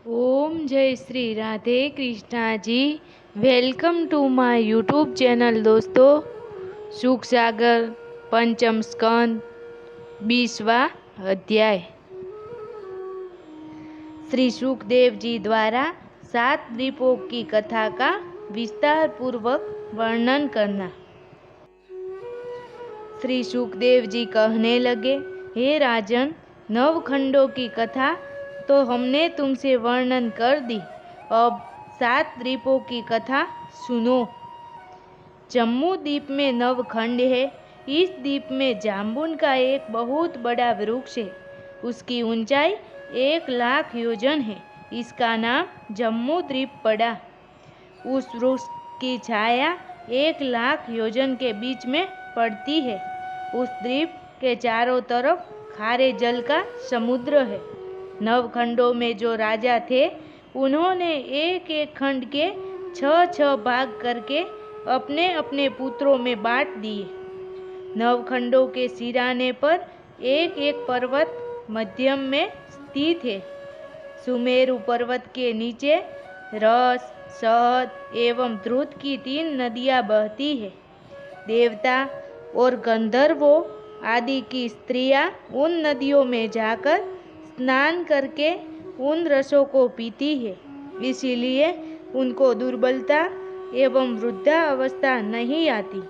ओम जय Shri Radhe Krishna ji. Welcome to my YouTube channel दोस्तों। सुख सागर पंचम स्कंद 20वां अध्याय। श्री सुखदेव जी द्वारा 7 द्वीपों की कथा का विस्तार पूर्वक वर्णन करना। श्री सुखदेव जी कहने लगे, हे राजन, 9 खंडों की कथा तो हमने तुमसे वर्णन कर दी। अब 7 द्वीपों की कथा सुनो। जम्मू द्वीप में 9 खंड है। इस द्वीप में जाम्बुन का एक बहुत बड़ा वृक्ष है। उसकी ऊंचाई 1,00,000 योजन है। इसका नाम जम्मू द्वीप पड़ा। उस वृक्ष की छाया 1,00,000 योजन के बीच में पड़ती है। उस द्वीप के चारों तरफ खारे जल का समुद्र है। 9 खंडों में जो राजा थे, उन्होंने एक एक खंड के 6-6 भाग करके अपने अपने पुत्रों में बांट दिए। 9 खंडों के सिराने पर एक एक पर्वत मध्यम में स्थित है। सुमेरु पर्वत के नीचे रस, शहद एवं द्रुत की 3 नदियां बहती है। देवता और गंधर्वों आदि की स्त्रियां उन नदियों में जाकर स्नान करके उन रसों को पीती है। इसीलिए उनको दुर्बलता एवं वृद्धावस्था नहीं आती।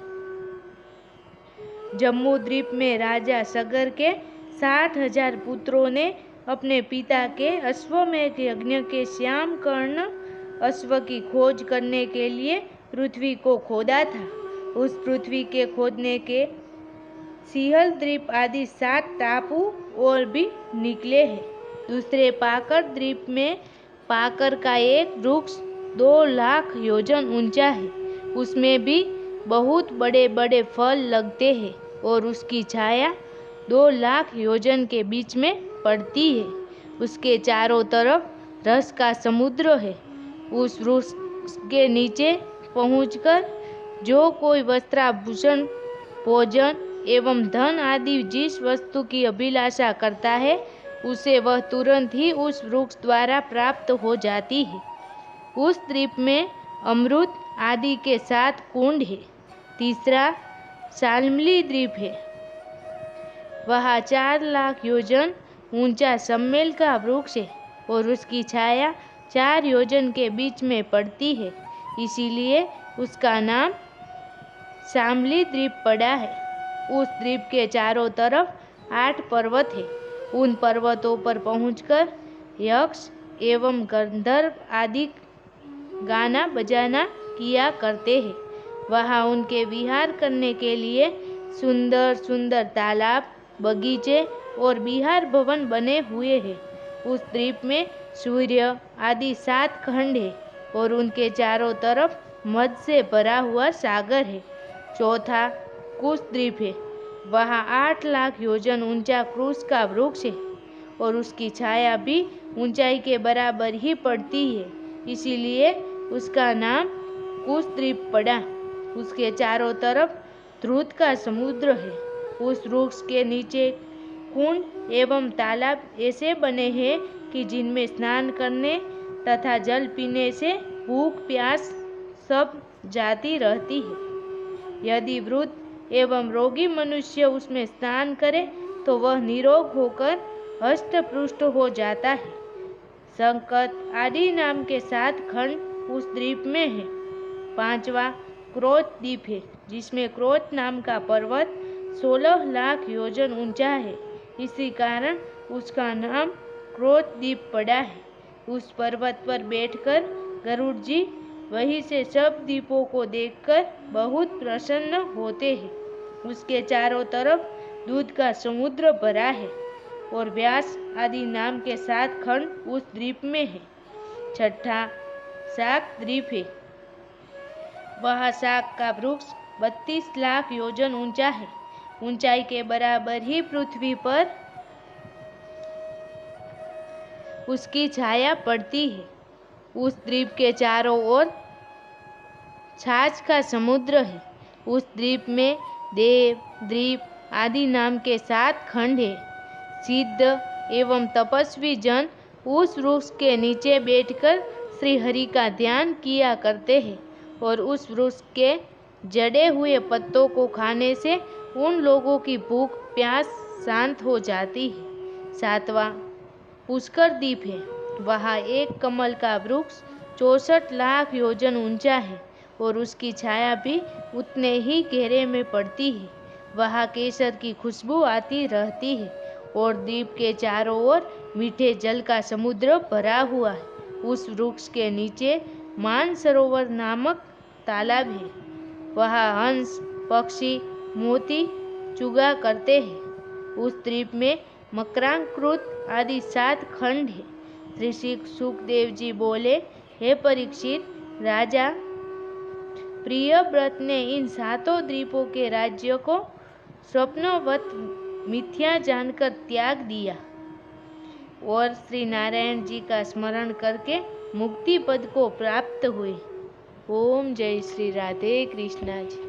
जम्मू द्वीप में राजा सगर के 60,000 पुत्रों ने अपने पिता के अश्वमेध यज्ञ के श्याम कर्ण अश्व की खोज करने के लिए पृथ्वी को खोदा था। उस पृथ्वी के खोदने के सिंहल द्वीप आदि 7 टापू और भी निकले हैं। दूसरे पाकर द्वीप में पाकर का एक वृक्ष 2,00,000 योजन ऊंचा है। उसमें भी बहुत बड़े बड़े फल लगते हैं और उसकी छाया 2,00,000 योजन के बीच में पड़ती है। उसके चारों तरफ रस का समुद्र है। उस वृक्ष के नीचे पहुंचकर जो कोई वस्त्राभूषण, भोजन एवं धन आदि जिस वस्तु की अभिलाषा करता है, उसे वह तुरंत ही उस वृक्ष द्वारा प्राप्त हो जाती है। उस द्वीप में अमृत आदि के 7 कुंड है। तीसरा शाल्मली द्वीप है। वहाँ 4,00,000 योजन ऊंचा सम्मेल का वृक्ष है और उसकी छाया 4 योजन के बीच में पड़ती है। इसीलिए उसका नाम शाल्मली द्वीप पड़ा है। उस द्वीप के चारों तरफ 8 पर्वत है। उन पर्वतों पर पहुंचकर यक्ष एवं गंधर्व आदि गाना बजाना किया करते हैं। वहाँ उनके विहार करने के लिए सुंदर सुंदर तालाब, बगीचे और विहार भवन बने हुए हैं। उस द्वीप में सूर्य आदि 7 खंड है और उनके चारों तरफ मध से भरा हुआ सागर है। चौथा कुश द्वीप है। वहाँ 8,00,000 योजन ऊंचा क्रूस का वृक्ष है और उसकी छाया भी ऊंचाई के बराबर ही पड़ती है। इसीलिए उसका नाम कुश द्वीप पड़ा। उसके चारों तरफ द्रुत का समुद्र है। उस वृक्ष के नीचे कुंड एवं तालाब ऐसे बने हैं कि जिनमें स्नान करने तथा जल पीने से भूख प्यास सब जाती रहती है। यदि वृद्ध एवं रोगी मनुष्य उसमें स्नान करे तो वह निरोग होकर हष्ट पुष्ट हो जाता है। संकट आदि नाम के 7 खंड उस द्वीप में है। 5वां क्रोध द्वीप है, जिसमें क्रोध नाम का पर्वत 16,00,000 योजन ऊंचा है। इसी कारण उसका नाम क्रोध द्वीप पड़ा है। उस पर्वत पर बैठकर गरुड़ जी वहीं से सब द्वीपों को देखकर बहुत प्रसन्न होते हैं। उसके चारों तरफ दूध का समुद्र भरा है और व्यास आदि नाम के 7 खंड उस द्वीप में है। 6ठा शाक द्वीप है। वह शाक का वृक्ष 32,00,000 योजन ऊंचा है। ऊंचाई के बराबर ही पृथ्वी पर उसकी छाया पड़ती है। उस द्वीप के चारों ओर छाछ का समुद्र है। उस द्वीप में देव द्वीप आदि नाम के 7 खंड है। सिद्ध एवं तपस्वी जन उस वृक्ष के नीचे बैठकर श्री हरि का ध्यान किया करते हैं और उस वृक्ष के जड़े हुए पत्तों को खाने से उन लोगों की भूख प्यास शांत हो जाती है। 7वां पुष्कर द्वीप है। वहाँ एक कमल का वृक्ष 64 लाख योजन ऊंचा है और उसकी छाया भी उतने ही गहरे में पड़ती है। वहाँ केसर की खुशबू आती रहती है और द्वीप के चारों ओर मीठे जल का समुद्र भरा हुआ है। उस वृक्ष के नीचे मानसरोवर नामक तालाब है। वहाँ हंस पक्षी मोती चुगा करते हैं। उस द्वीप में मकरांकृत आदि 7 खंड है। ऋषि सुखदेव जी बोले, हे परीक्षित, राजा प्रियव्रत ने इन 7 द्वीपों के राज्य को स्वप्नवत मिथ्या जानकर त्याग दिया और श्री नारायण जी का स्मरण करके मुक्ति पद को प्राप्त हुए। ओम जय श्री राधे कृष्णा जी।